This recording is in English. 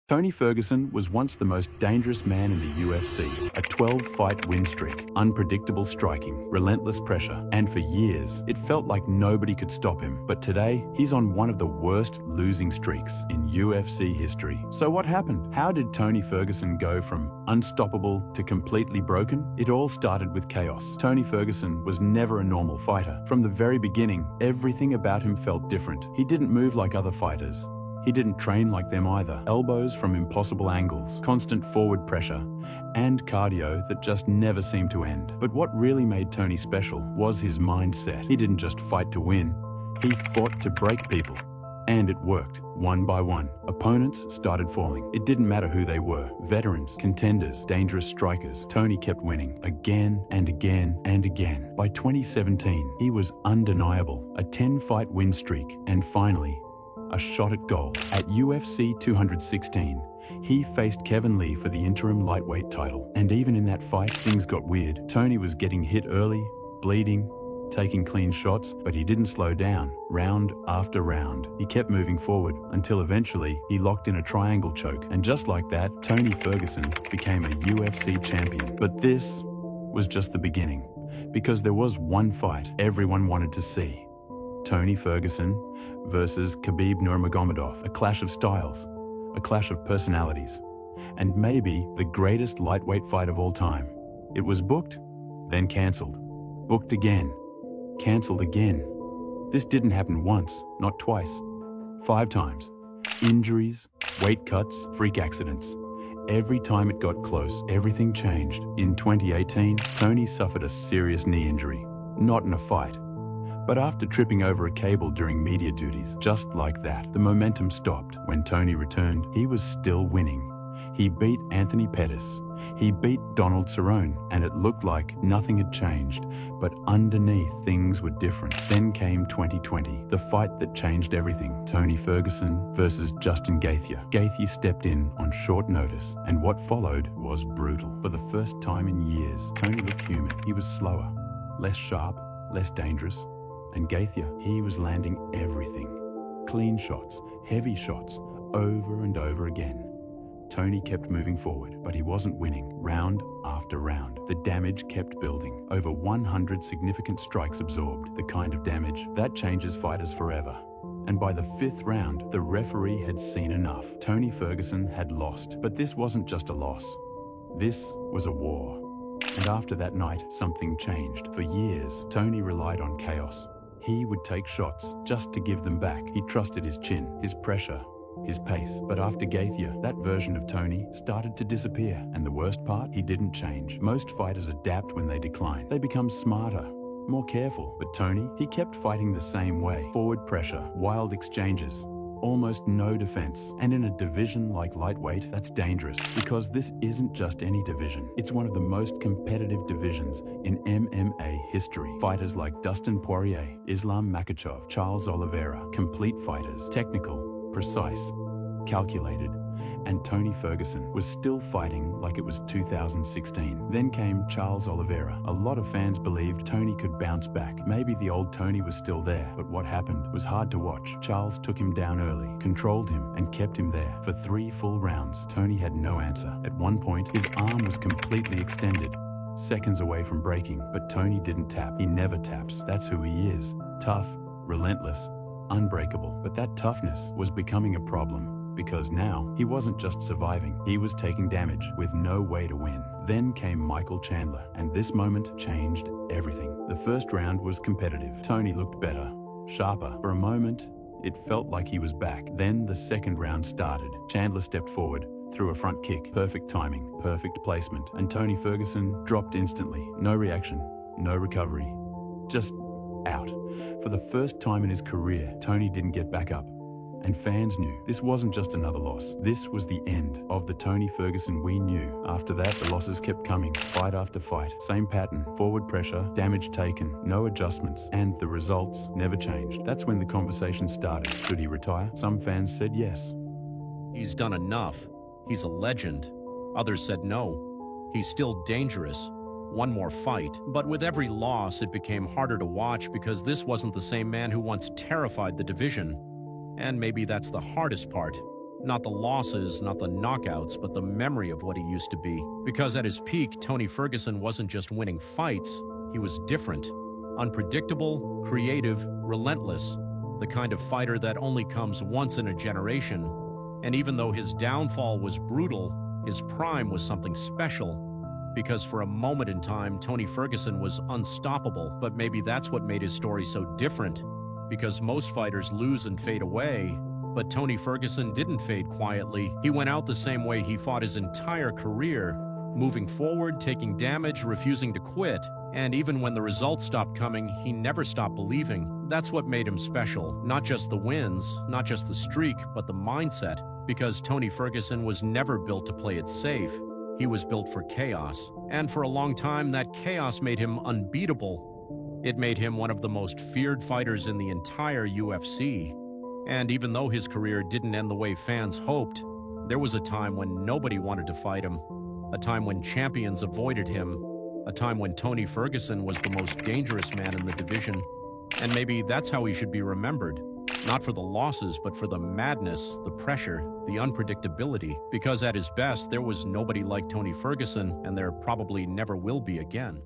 Tony Ferguson was once the most dangerous man in the UFC. A 12-fight win streak, unpredictable striking, relentless pressure, and for years, it felt like nobody could stop him. But today, he's on one of the worst losing streaks in UFC history. So what happened? How did Tony Ferguson go from unstoppable to completely broken? It all started with chaos. Tony Ferguson was never a normal fighter. From the very beginning, everything about him felt different. He didn't move like other fighters. He didn't train like them either. Elbows from impossible angles, constant forward pressure, and cardio that just never seemed to end. But what really made Tony special was his mindset. He didn't just fight to win, he fought to break people. And it worked, one by one. Opponents started falling. It didn't matter who they were. Veterans, contenders, dangerous strikers. Tony kept winning, again and again and again. By 2017, he was undeniable. A 10-fight win streak, and finally, a shot at gold. At UFC 216, he faced Kevin Lee for the interim lightweight title. And even in that fight, things got weird. Tony was getting hit early, bleeding, taking clean shots, but he didn't slow down. Round after round, he kept moving forward until eventually he locked in a triangle choke. And just like that, Tony Ferguson became a UFC champion. But this was just the beginning, because there was one fight everyone wanted to see. Tony Ferguson versus Khabib Nurmagomedov, a clash of styles, a clash of personalities, and maybe the greatest lightweight fight of all time. It was booked, then cancelled, booked again, cancelled again. This didn't happen once, not twice, 5 times. Injuries, weight cuts, freak accidents. Every time it got close, everything changed. In 2018, Tony suffered a serious knee injury, not in a fight, but after tripping over a cable during media duties. Just like that, the momentum stopped. When Tony returned, he was still winning. He beat Anthony Pettis. He beat Donald Cerrone, and it looked like nothing had changed. But underneath, things were different. Then came 2020, the fight that changed everything. Tony Ferguson versus Justin Gaethje. Gaethje stepped in on short notice, and what followed was brutal. For the first time in years, Tony looked human. He was slower, less sharp, less dangerous. And Gaethje, he was landing everything. Clean shots, heavy shots, over and over again. Tony kept moving forward, but he wasn't winning. Round after round, the damage kept building. Over 100 significant strikes absorbed, the kind of damage that changes fighters forever. And by the 5th round, the referee had seen enough. Tony Ferguson had lost, but this wasn't just a loss. This was a war. And after that night, something changed. For years, Tony relied on chaos. He would take shots just to give them back. He trusted his chin, his pressure, his pace. But after Gaethje, that version of Tony started to disappear. And the worst part, he didn't change. Most fighters adapt when they decline. They become smarter, more careful. But Tony, he kept fighting the same way. Forward pressure, wild exchanges, almost no defense. And in a division like lightweight, that's dangerous, because this isn't just any division. It's one of the most competitive divisions in MMA history. Fighters like Dustin Poirier, Islam Makhachev, Charles Oliveira, complete fighters, technical, precise, calculated. And Tony Ferguson was still fighting like it was 2016. Then came Charles Oliveira. A lot of fans believed Tony could bounce back. Maybe the old Tony was still there, but what happened was hard to watch. Charles took him down early, controlled him, and kept him there. For 3 full rounds, Tony had no answer. At one point, his arm was completely extended, seconds away from breaking, but Tony didn't tap. He never taps. That's who he is. Tough, relentless, unbreakable. But that toughness was becoming a problem, because now he wasn't just surviving, he was taking damage with no way to win. Then came Michael Chandler, and this moment changed everything. The first round was competitive. Tony looked better, sharper. For a moment, it felt like he was back. Then the second round started. Chandler stepped forward, threw a front kick. Perfect timing, perfect placement. And Tony Ferguson dropped instantly. No reaction, no recovery, just out. For the first time in his career, Tony didn't get back up. And fans knew this wasn't just another loss. This was the end of the Tony Ferguson we knew. After that, the losses kept coming, fight after fight. Same pattern, forward pressure, damage taken, no adjustments, and the results never changed. That's when the conversation started. Should he retire? Some fans said yes. He's done enough. He's a legend. Others said no. He's still dangerous. One more fight. But with every loss, it became harder to watch because this wasn't the same man who once terrified the division. And maybe that's the hardest part. Not the losses, not the knockouts, but the memory of what he used to be. Because at his peak, Tony Ferguson wasn't just winning fights, he was different. Unpredictable, creative, relentless. The kind of fighter that only comes once in a generation. And even though his downfall was brutal, his prime was something special. Because for a moment in time, Tony Ferguson was unstoppable, but maybe that's what made his story so different. Because most fighters lose and fade away, but Tony Ferguson didn't fade quietly. He went out the same way he fought his entire career, moving forward, taking damage, refusing to quit. And even when the results stopped coming, he never stopped believing. That's what made him special. Not just the wins, not just the streak, but the mindset. Because Tony Ferguson was never built to play it safe. He was built for chaos. And for a long time, that chaos made him unbeatable. It made him one of the most feared fighters in the entire UFC. And even though his career didn't end the way fans hoped, there was a time when nobody wanted to fight him. A time when champions avoided him. A time when Tony Ferguson was the most dangerous man in the division. And maybe that's how he should be remembered. Not for the losses, but for the madness, the pressure, the unpredictability. Because at his best, there was nobody like Tony Ferguson, and there probably never will be again.